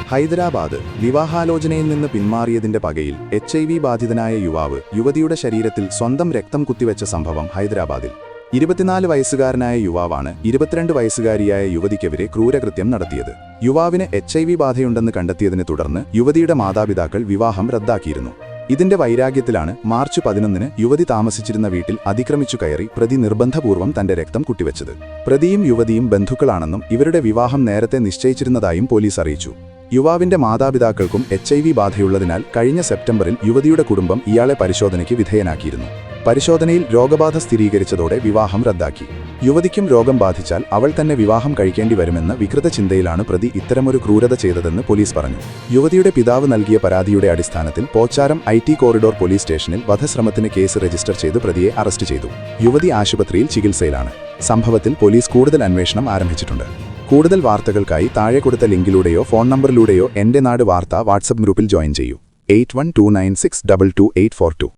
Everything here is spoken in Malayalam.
ഹൈദരാബാദ് വിവാഹാലോചനയിൽ നിന്ന് പിന്മാറിയതിന്റെ പകയിൽ HIV ബാധിതനായ യുവാവ് യുവതിയുടെ ശരീരത്തിൽ സ്വന്തം രക്തം കുത്തിവെച്ച സംഭവം ഹൈദരാബാദിൽ 24 വയസ്സുകാരനായ യുവാവാണ് 22 വയസ്സുകാരിയായ യുവതിക്കെതിരെ ക്രൂരകൃത്യം നടത്തിയത്. യുവാവിന് HIV ബാധയുണ്ടെന്ന് കണ്ടെത്തിയതിനെ തുടർന്ന് യുവതിയുടെ മാതാപിതാക്കൾ വിവാഹം റദ്ദാക്കിയിരുന്നു. ഇതിന്റെ വൈരാഗ്യത്തിലാണ് മാർച്ച് 11-ന് യുവതി താമസിച്ചിരുന്ന വീട്ടിൽ അതിക്രമിച്ചു കയറി പ്രതി നിർബന്ധപൂർവ്വം തന്റെ രക്തം കുത്തിവെച്ചത്. പ്രതിയും യുവതിയും ബന്ധുക്കളാണെന്നും ഇവരുടെ വിവാഹം നേരത്തെ നിശ്ചയിച്ചിരുന്നതായും പോലീസ് അറിയിച്ചു. യുവാവിന്റെ മാതാപിതാക്കൾക്കും HIV ബാധയുള്ളതിനാൽ കഴിഞ്ഞ സെപ്റ്റംബറിൽ യുവതിയുടെ കുടുംബം ഇയാളെ പരിശോധനയ്ക്ക് വിധേയനാക്കിയിരുന്നു. പരിശോധനയിൽ രോഗബാധ സ്ഥിരീകരിച്ചതോടെ വിവാഹം റദ്ദാക്കി. യുവതിക്കും രോഗം ബാധിച്ചാൽ അവൾ തന്നെ വിവാഹം കഴിക്കേണ്ടി വരുമെന്ന വികൃത ചിന്തയിലാണ് പ്രതി ഇത്തരമൊരു ക്രൂരത ചെയ്തതെന്ന് പോലീസ് പറഞ്ഞു. യുവതിയുടെ പിതാവ് നൽകിയ പരാതിയുടെ അടിസ്ഥാനത്തിൽ പോച്ചാരം IT കോറിഡോർ പോലീസ് സ്റ്റേഷനിൽ വധശ്രമത്തിന് കേസ് രജിസ്റ്റർ ചെയ്ത് പ്രതിയെ അറസ്റ്റ് ചെയ്തു. യുവതി ആശുപത്രിയിൽ ചികിത്സയിലാണ്. സംഭവത്തിൽ പോലീസ് കൂടുതൽ അന്വേഷണം ആരംഭിച്ചിട്ടുണ്ട്. കൂടുതൽ വാർത്തകൾക്കായി താഴെ കൊടുത്ത ലിങ്കിലൂടെയോ ഫോൺ നമ്പറിലൂടെയോ എന്റെ നാട് വാർത്ത വാട്സപ്പ് ഗ്രൂപ്പിൽ ജോയിൻ ചെയ്യൂ. 8129622842